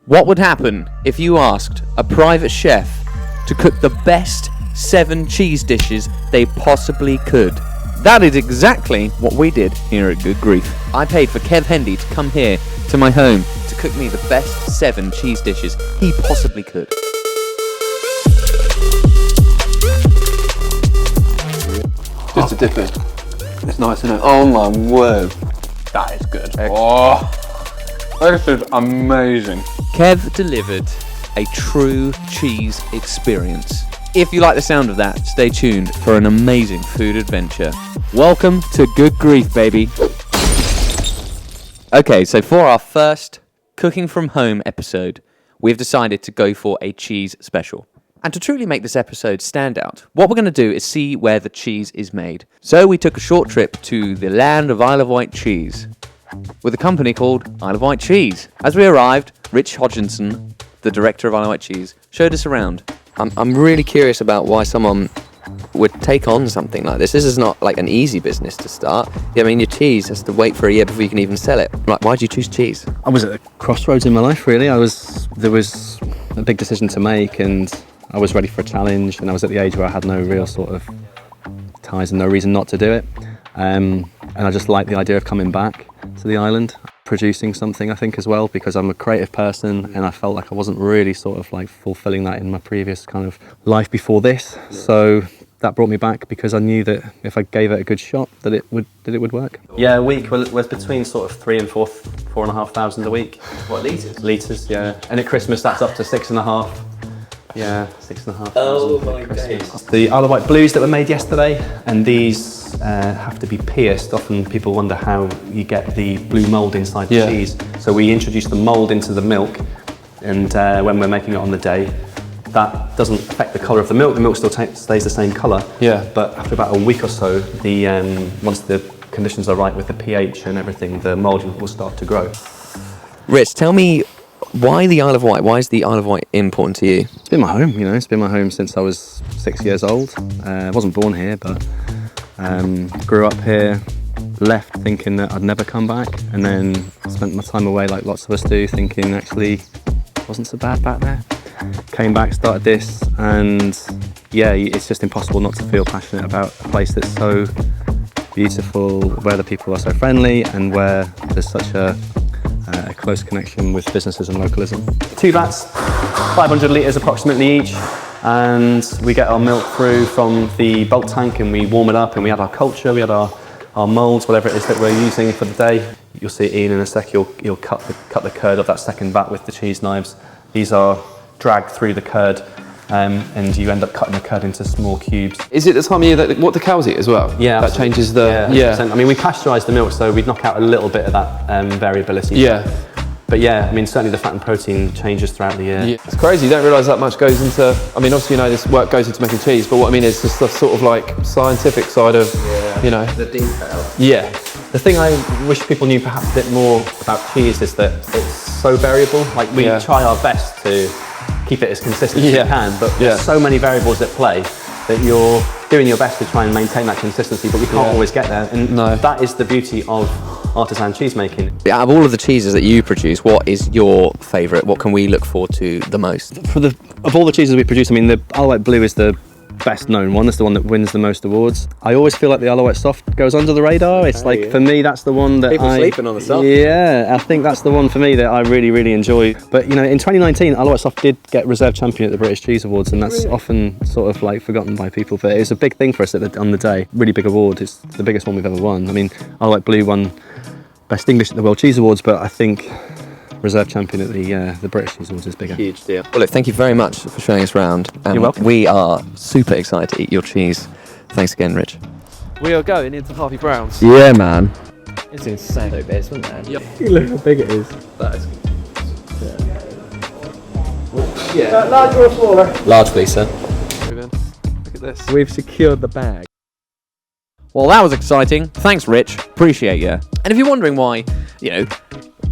What would happen if you asked a private chef to cook the best 7 cheese dishes they possibly could? That is exactly what we did here at Good Grief. I paid for Kev Hendy to come here to my home to cook me the best 7 cheese dishes he possibly could. Just to dip it. It's nice, isn't it? Oh my word. That is good. Oh, this is amazing. Kev delivered a true cheese experience. If you like the sound of that, stay tuned for an amazing food adventure. Welcome to Good Grief, baby. Okay, so for our first cooking from home episode, we've decided to go for a cheese special. And to truly make this episode stand out, what we're going to do is see where the cheese is made. So we took a short trip to the land of Isle of Wight cheese with a company called Isle of Wight Cheese. As we arrived, Rich Hodgkinson, the director of Isle of Wight Cheese, showed us around. I'm really curious about why someone would take on something like this. This is not like an easy business to start. I mean, your cheese has to wait for a year before you can even sell it. Like, why did you choose cheese? I was at a crossroads in my life, really. There was a big decision to make, and I was ready for a challenge, and I was at the age where I had no real sort of ties and no reason not to do it. And I just liked the idea of coming back to the island, producing something, I think, as well, because I'm a creative person, and I felt like I wasn't really sort of like fulfilling that in my previous kind of life before this. So that brought me back because I knew that if I gave it a good shot, that it would work. Yeah, a week was between sort of 3,000 and 4,500 a week. What, litres? Litres, yeah. And at Christmas, that's up to 6,500. Yeah, 6,500. Oh my days. The Isle of Wight blues that were made yesterday, and these have to be pierced. Often people wonder how you get the blue mould inside the cheese. So we introduce the mould into the milk, and when we're making it on the day, that doesn't affect the colour of the milk still stays the same colour. Yeah. But after about a week or so, once the conditions are right with the pH and everything, the mould will start to grow. Rich, tell me, why the Isle of Wight? Why is the Isle of Wight important to you? It's been my home, it's been my home since I was 6 years old. I wasn't born here, but grew up here, left thinking that I'd never come back, and then spent my time away like lots of us do, thinking actually it wasn't so bad back there. Came back, started this, and yeah, it's just impossible not to feel passionate about a place that's so beautiful, where the people are so friendly, and where there's such a close connection with businesses and localism. 2 vats, 500 litres approximately each, and we get our milk through from the bulk tank, and we warm it up, and we add our culture, we add our moulds, whatever it is that we're using for the day. You'll see Ian in a sec, you'll cut the curd of that second vat with the cheese knives. These are dragged through the curd, and you end up cutting the curd into small cubes. Is it the time of year that what the cows eat as well? Yeah, that changes the. Yeah. I mean, we pasteurise the milk, so we knock out a little bit of that variability. Yeah. But yeah, I mean, certainly the fat and protein changes throughout the year. Yeah. It's crazy. You don't realise that much goes into. I mean, obviously, this work goes into making cheese, but what I mean is just the sort of like scientific side of, The detail. Yeah. The thing I wish people knew perhaps a bit more about cheese is that it's so variable. Like, we try our best to keep it as consistent as you can, but there's so many variables at play that you're doing your best to try and maintain that consistency, but we can't always get there. And that is the beauty of artisan cheese making. Out of all of the cheeses that you produce, what is your favourite? What can we look forward to the most? Of all the cheeses we produce, I mean, the Isle of Wight Blue is the best known one. That's the one that wins the most awards. I always feel like the Isle of Wight Soft goes under the radar. It's for me, that's the one that People sleeping on the Soft. Yeah, I think that's the one for me that I really, really enjoy. But in 2019, Isle of Wight Soft did get reserve champion at the British Cheese Awards, and that's often sort of like forgotten by people. But it was a big thing for us on the day. Really big award. It's the biggest one we've ever won. I mean, Isle of Wight Blue won Best English at the World Cheese Awards, but I think reserve champion at the British Cheese Awards is bigger. Huge deal. Well, look, thank you very much for showing us around. You're welcome. We are super excited to eat your cheese. Thanks again, Rich. We are going into Harvey Brown's. Yeah, man. It's insane. So big, isn't it? Yep. Look how big it is. That is. Larger or smaller? Large, please, sir. Reuben, look at this. We've secured the bag. Well, that was exciting. Thanks, Rich. Appreciate you. And if you're wondering why,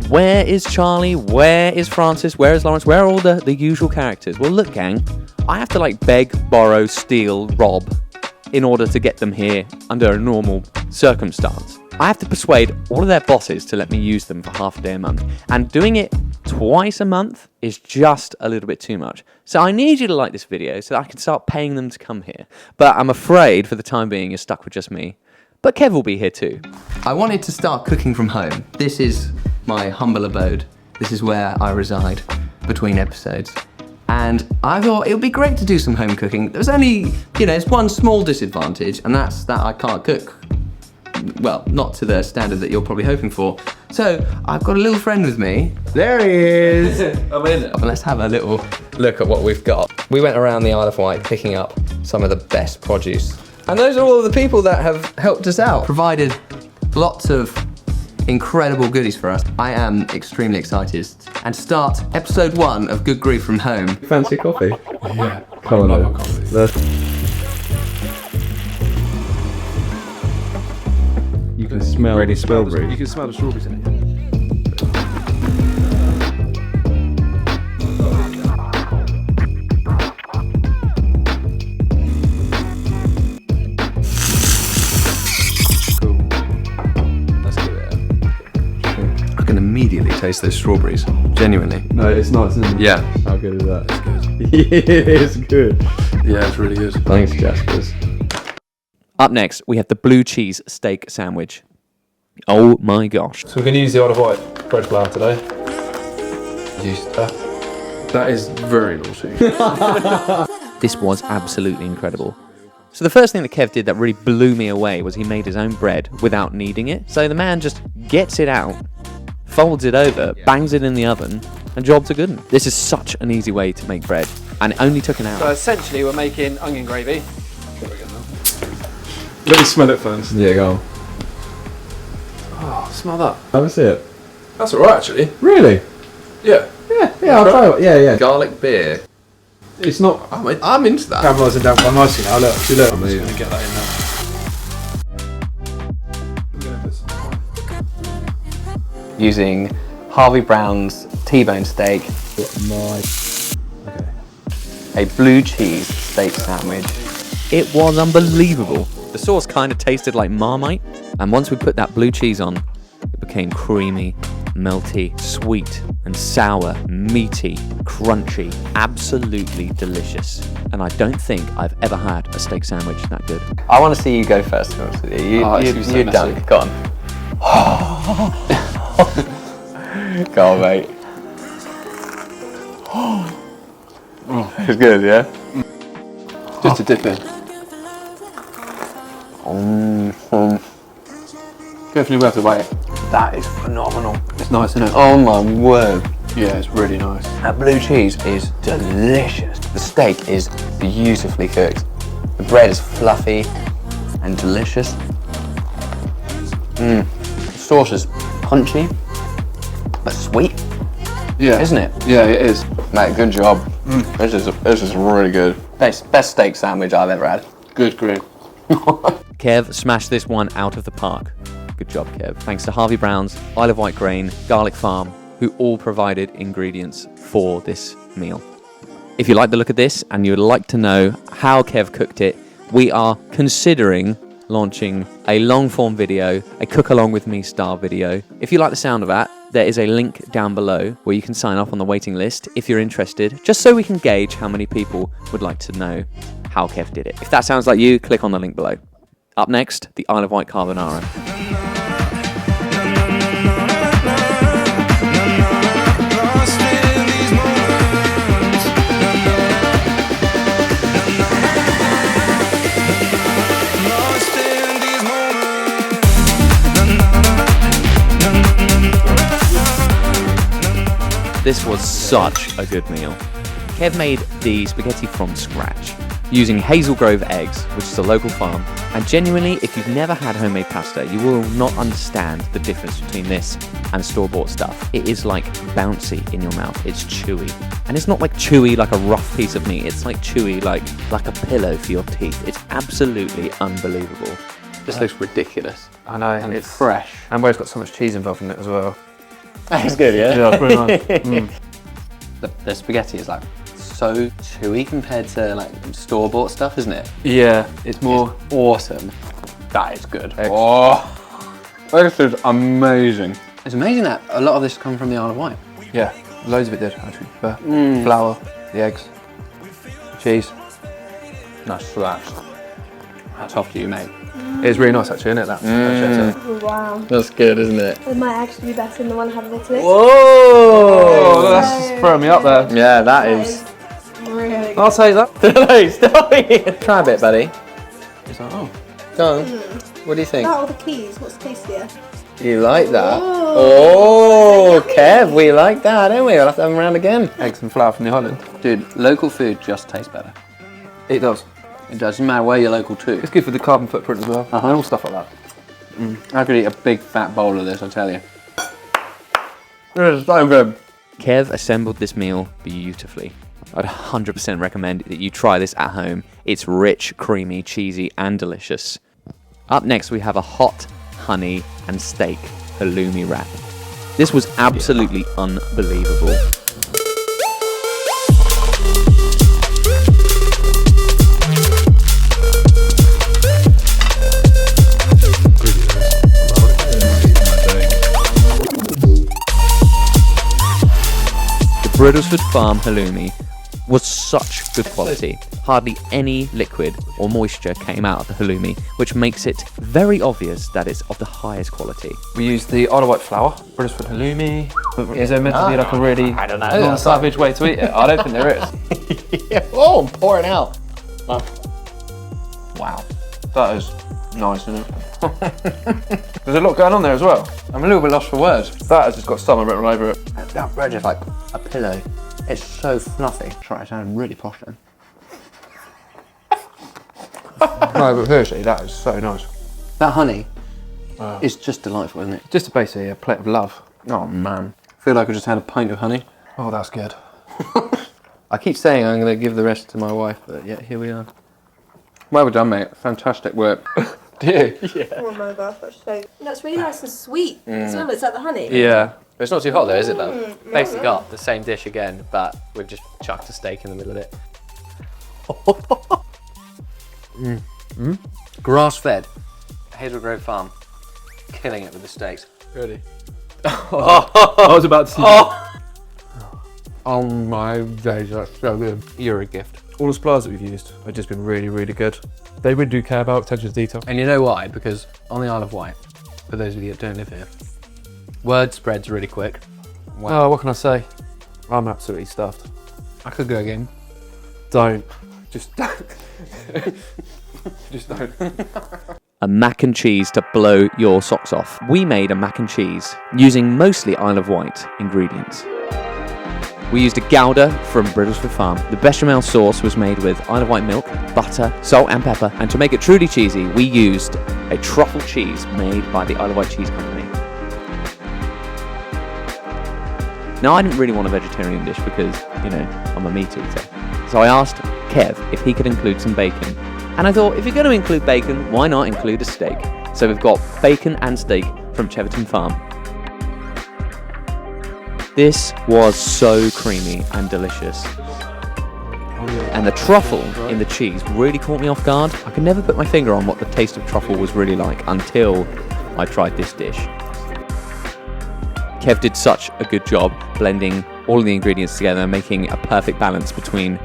where is Charlie? Where is Francis? Where is Laurence? Where are all the usual characters? Well, look, gang, I have to beg, borrow, steal, rob in order to get them here under a normal circumstance. I have to persuade all of their bosses to let me use them for half a day a month. And doing it twice a month is just a little bit too much. So I need you to like this video so that I can start paying them to come here. But I'm afraid for the time being you're stuck with just me. But Kev will be here too. I wanted to start cooking from home. This is my humble abode. This is where I reside between episodes. And I thought it would be great to do some home cooking. There's only, there's one small disadvantage, and that's that I can't cook. Well, not to the standard that you're probably hoping for. So I've got a little friend with me. There he is. I'm in it. Let's have a little look at what we've got. We went around the Isle of Wight picking up some of the best produce. And those are all of the people that have helped us out, provided lots of incredible goodies for us. I am extremely excited. And start episode 1 of Good Grief from Home. Fancy coffee? Yeah. Come on, then. You can smell the strawberries. You can smell the strawberries in it. Cool. Let's give it I can immediately taste those strawberries. Genuinely. No, it's not, isn't it? Yeah. How good is that? It's good. Yeah, it's really good. Thanks, Jaspers. Up next, we have the blue cheese steak sandwich. Oh my gosh. So we're going to use the Isle of Wight bread flour today. That is very naughty. This was absolutely incredible. So the first thing that Kev did that really blew me away was he made his own bread without kneading it. So the man just gets it out, folds it over, bangs it in the oven, and jobs are good. This is such an easy way to make bread, and it only took an So hour. essentially we're making onion gravy. Let me smell it first. Yeah, go on. Oh, smell that. Have a sip. That's alright actually. Really? Yeah. Yeah, I'll try it. Yeah. Garlic beer. It's not I'm into that. caramelising down quite nicely now. Look, see, look. I'm just going to get that in now. Using Harvey Brown's T-bone steak, a blue cheese steak sandwich. It was unbelievable. The sauce kind of tasted like Marmite, and once we put that blue cheese on, it became creamy, melty, sweet, and sour, meaty, crunchy, absolutely delicious. And I don't think I've ever had a steak sandwich that good. I want to see you go first, to be honest with you. You're done. Go on. Go on, mate. It's good, yeah? Just to dip in. Definitely worth the wait. That is phenomenal. It's nice, isn't it? Oh my word. Yeah, it's really nice. That blue cheese is delicious. The steak is beautifully cooked. The bread is fluffy and delicious. The sauce is punchy, but sweet, Yeah. isn't it? Yeah, it is. Mate, good job. This is really good. Best steak sandwich I've ever had. Good grief. Kev smashed this one out of the park. Good job, Kev. Thanks to Harvey Brown's, Isle of Wight Grain, Garlic Farm, who all provided ingredients for this meal. If you like the look of this and you would like to know how Kev cooked it, we are considering launching a long-form video, a cook-along-with-me style video. If you like the sound of that, there is a link down below where you can sign up on the waiting list if you're interested, just so we can gauge how many people would like to know how Kev did it. If that sounds like you, click on the link below. Up next, the Isle of Wight carbonara. This was such a good meal. Kev made the spaghetti from scratch, using Hazel Grove eggs, which is a local farm, and genuinely, if you've never had homemade pasta, you will not understand the difference between this and store-bought stuff. It is like bouncy in your mouth, it's chewy. And it's not like chewy like a rough piece of meat, it's like chewy like a pillow for your teeth. It's absolutely unbelievable. This looks ridiculous. I know, And it's fresh. and it's got so much cheese involved in it as well. That's good, yeah? Yeah, it's really nice. The spaghetti is like so chewy compared to like store-bought stuff, isn't it? Yeah, it's more. It's awesome. That is good. Oh, this is amazing. It's amazing that a lot of this comes from the Isle of Wight. Yeah, Loads of it did, actually. Flour, the eggs, the cheese. Nice slaps. Hats off to you, mate. It's really nice, actually, isn't it? That. Oh, wow. That's good, isn't it? It might actually be better than the one I had in Italy. Whoa! Oh, that's just throwing me up there. Yeah, that is. Really good. I'll take that. No, stop it. Try a bit, buddy. It's like, oh. Go on. What do you think? That or the keys? What's tastier? You like that? Oh, Kev, we like that, don't we? We'll have to have them around again. Eggs and flour from the island. Dude, local food just tastes better. It does. It doesn't matter where you're local to. It's good for the carbon footprint as well. And all stuff like that. I could eat a big fat bowl of this, I tell you. It's so good. Kev assembled this meal beautifully. I'd 100% recommend that you try this at home. It's rich, creamy, cheesy, and delicious. Up next, we have a hot honey and steak halloumi wrap. This was absolutely unbelievable. The Braddlesford Farm halloumi was such good quality. Hardly any liquid or moisture came out of the halloumi, which makes it very obvious that it's of the highest quality. We used the Isle of Wight flour, Braddlesford halloumi. Is there meant to be like a really non-savage way to eat it? I don't think there is. Yeah. Oh, pour it out. Wow. That is nice, isn't it? There's a lot going on there as well. I'm a little bit lost for words. That has just got stomach written all over it. That bread is like a pillow. It's so fluffy. Sorry, I sound really posh then. No, but seriously, that is so nice. That honey is just delightful, isn't it? Just basically a plate of love. Oh man. I feel like I just had a pint of honey. Oh, that's good. I keep saying I'm going to give the rest to my wife, but yet here we are. Well done, mate. Fantastic work. Do you? Oh my gosh, that's so good. That's really nice and sweet. Remember, it's like the honey. Yeah. It's not too hot though, is it though? Basically got the same dish again, but we've just chucked a steak in the middle of it. Grass-fed. Hazel Grove Farm. Killing it with the steaks. Really? I was about to say. Oh my days, that's so good. You're a gift. All the suppliers that we've used have just been really, really good. They really do care about attention to detail. And you know why? Because on the Isle of Wight, for those of you that don't live here, word spreads really quick. Oh, what can I say? I'm absolutely stuffed. I could go again. Don't. Just don't. Just don't. A mac and cheese to blow your socks off. We made a mac and cheese using mostly Isle of Wight ingredients. We used a Gouda from Braddlesford Farm. The bechamel sauce was made with Isle of Wight milk, butter, salt and pepper. And to make it truly cheesy, we used a truffle cheese made by the Isle of Wight Cheese Company. Now, I didn't really want a vegetarian dish because, you know, I'm a meat eater. So I asked Kev if he could include some bacon. And I thought, if you're going to include bacon, why not include a steak? So we've got bacon and steak from Cheverton Farm. This was so creamy and delicious. And the truffle in the cheese really caught me off guard. I could never put my finger on what the taste of truffle was really like until I tried this dish. Kev did such a good job blending all of the ingredients together and making a perfect balance between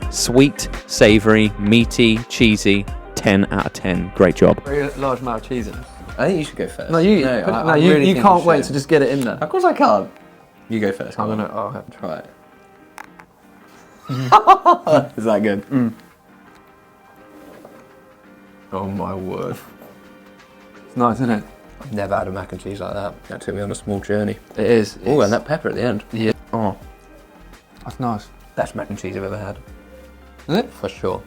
sweet, savoury, meaty, cheesy. 10 out of 10. Great job. Very large amount of cheese in it. I think you should go first. No, you can't wait to just get it in there. Of course I can't. You go first. I'm gonna. Oh, okay. Try it. Is that good? Oh my word. It's nice, isn't it? I've never had a mac and cheese like that. That took me on a small journey. It is. Oh, and that pepper at the end. Yeah. Oh, That's nice. best mac and cheese I've ever had. Is it? For sure.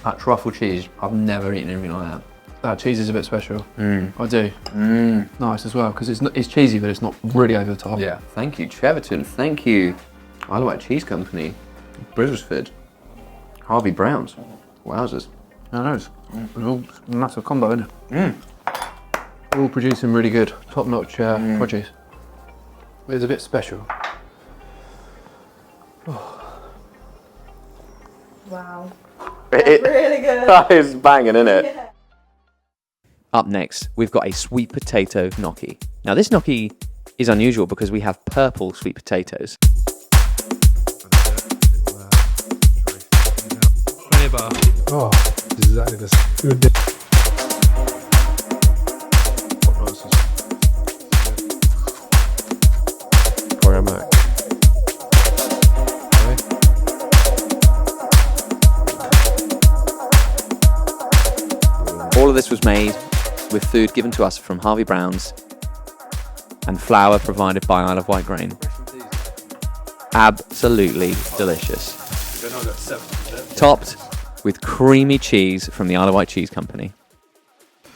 That truffle cheese, I've never eaten anything like that. That cheese is a bit special. I do. Nice as well, because it's cheesy, but it's not really over the top. Yeah. Thank you, Cheverton. Thank you, Isle of Wight Cheese Company, Braddlesford, Harvey Brown's. Wowzers. I know. It's all a massive combo, isn't it? All producing really good, top-notch produce. It's a bit special. Wow. Really good. That is banging, isn't it? Yeah. Up next, we've got a sweet potato gnocchi. Now, this gnocchi is unusual because we have purple sweet potatoes. bar. Oh, this is exactly this. Good. All of this was made with food given to us from Harvey Brown's and flour provided by Isle of Wight Grain. Absolutely delicious. Topped with creamy cheese from the Isle of Wight Cheese Company.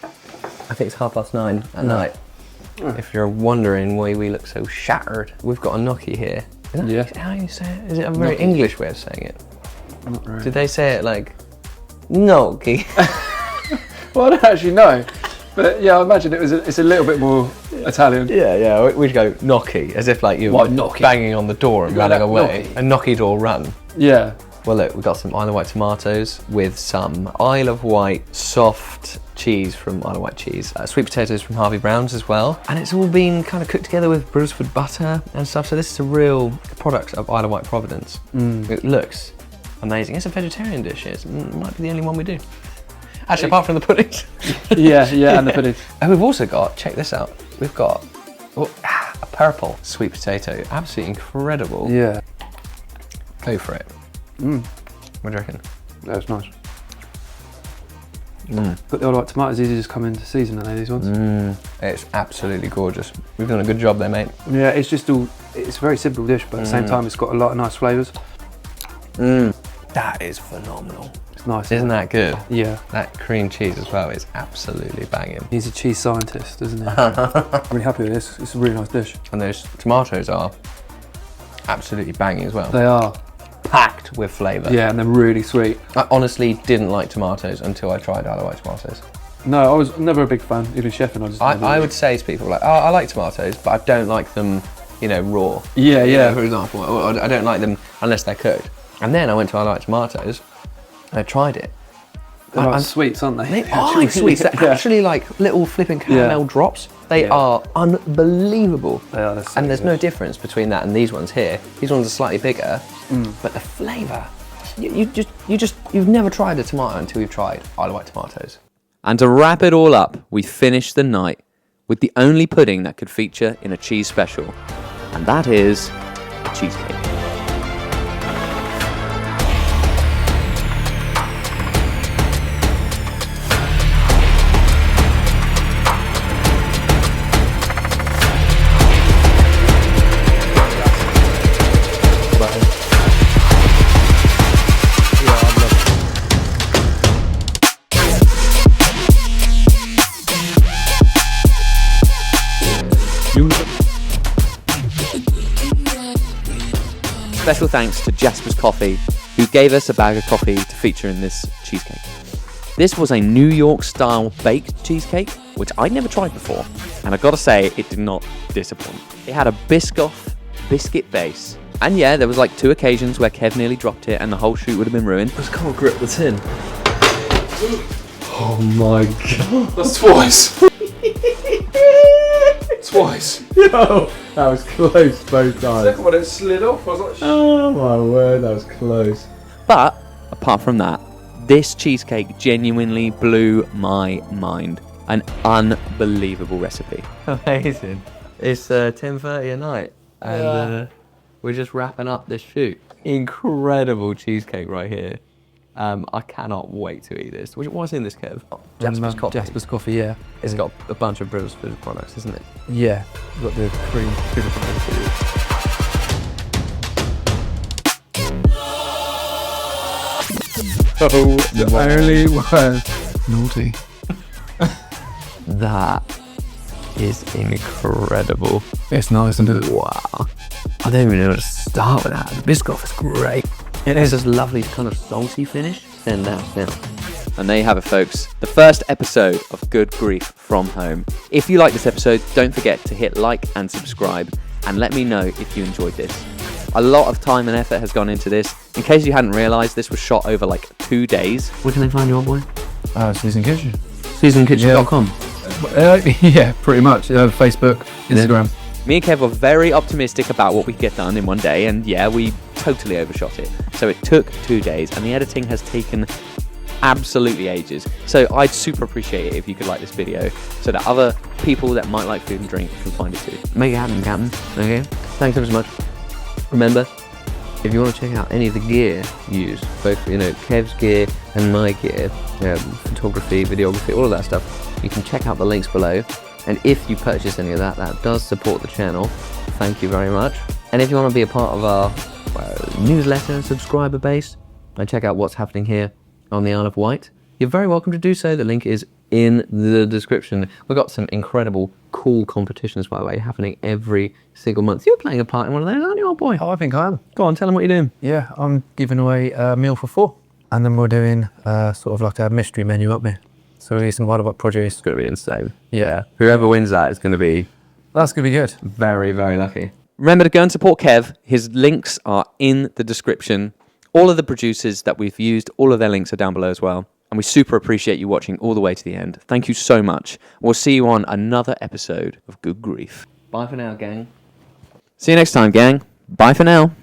I think it's 9:30 at night. If you're wondering why we look so shattered, we've got a gnocchi here. Is that how you say it? Is it a very English way of saying it? Not really. Did they say it like gnocchi? Well, I don't actually know. But yeah, I imagine it's a little bit more Italian. Yeah, we'd go gnocchi, as if like you're banging on the door and running away. A gnocchi door run. Yeah. Well look, we've got some Isle of Wight tomatoes with some Isle of Wight soft cheese from Isle of Wight Cheese, sweet potatoes from Harvey Brown's as well, and it's all been kind of cooked together with Brailsford butter and stuff, so this is a real product of Isle of Wight Providence. It looks amazing. It's a vegetarian dish, it might be the only one we do. Actually, apart from the puddings. yeah, and the puddings. And we've also got, check this out, we've got a purple sweet potato, absolutely incredible. Yeah. Go for it. What do you reckon? That's nice. But the old tomatoes, these just come into season, aren't they, these ones? It's absolutely gorgeous. We've done a good job there, mate. Yeah, it's just it's a very simple dish, but at the same time it's got a lot of nice flavours. That is phenomenal. It's nice. Isn't that good? Yeah. That cream cheese as well is absolutely banging. He's a cheese scientist, isn't he? I'm really happy with this. It's a really nice dish. And those tomatoes are absolutely banging as well. They are. Packed with flavour. Yeah, and they're really sweet. I honestly didn't like tomatoes until I tried Isle of Wight tomatoes. No, I was never a big fan, even chefing. I would say to people like, oh, I like tomatoes, but I don't like them, raw. Yeah. You know, for example, or I don't like them unless they're cooked. And then I went to Isle of Wight tomatoes, and I tried it. They're like sweets, aren't they? They are like sweets. They're actually like little flipping caramel drops. They are unbelievable. They are. And there's no difference between that and these ones here. These ones are slightly bigger, but the flavour. You've never tried a tomato until you've tried Isle of Wight tomatoes. And to wrap it all up, we finished the night with the only pudding that could feature in a cheese special, and that is a cheesecake. Special thanks to Jasper's Coffee, who gave us a bag of coffee to feature in this cheesecake. This was a New York style baked cheesecake, which I'd never tried before, and I gotta say, it did not disappoint. It had a Biscoff biscuit base, and yeah, there was like 2 occasions where Kev nearly dropped it and the whole shoot would have been ruined. I just can't grip the tin. Oh my god. That's twice. Twice. Yo, that was close both times. Second one, it slid off. I was like, Oh my word, that was close. But, apart from that, this cheesecake genuinely blew my mind. An unbelievable recipe. Amazing. It's 10:30 at night, and we're just wrapping up this shoot. Incredible cheesecake right here. I cannot wait to eat this. What's in this, Kev? Jasper's Coffee. Jasper's Coffee, yeah. It's got a bunch of Brailsford products, isn't it? Yeah. We've got the cream, 2 different Oh, the only one. Naughty. That is incredible. It's nice, isn't it? Wow. I don't even know where to start with that. The Biscoff is great. It has this lovely kind of salty finish. And that's now. And there you have it, folks. The first episode of Good Grief from Home. If you like this episode, don't forget to hit like and subscribe, and let me know if you enjoyed this. A lot of time and effort has gone into this. In case you hadn't realised, this was shot over like 2 days. Where can they find your boy? Season Kitchen. SeasonKitchen.com. Yeah, pretty much. Facebook, Instagram. Me and Kev were very optimistic about what we could get done in one day, and yeah, we totally overshot it. So it took 2 days, and the editing has taken absolutely ages. So I'd super appreciate it if you could like this video so that other people that might like food and drink can find it too. Make it happen, Captain. Okay? Thanks ever so much. Remember, if you want to check out any of the gear used, both, Kev's gear and my gear, photography, videography, all of that stuff, you can check out the links below. And if you purchase any of that, that does support the channel. Thank you very much. And if you want to be a part of our newsletter subscriber base and check out what's happening here on the Isle of Wight, you're very welcome to do so. The link is in the description. We've got some incredible, cool competitions, by the way, happening every single month. You're playing a part in one of those, aren't you, old boy? Oh, I think I am. Go on, tell them what you're doing. Yeah, I'm giving away a meal for 4. And then we're doing sort of like a mystery menu up there. So we're eating wild about produce. It's going to be insane. Yeah. Whoever wins that is going to be That's going to be good. very, very lucky. Remember to go and support Kev. His links are in the description. All of the producers that we've used, all of their links are down below as well. And we super appreciate you watching all the way to the end. Thank you so much. We'll see you on another episode of Good Grief. Bye for now, gang. See you next time, gang. Bye for now.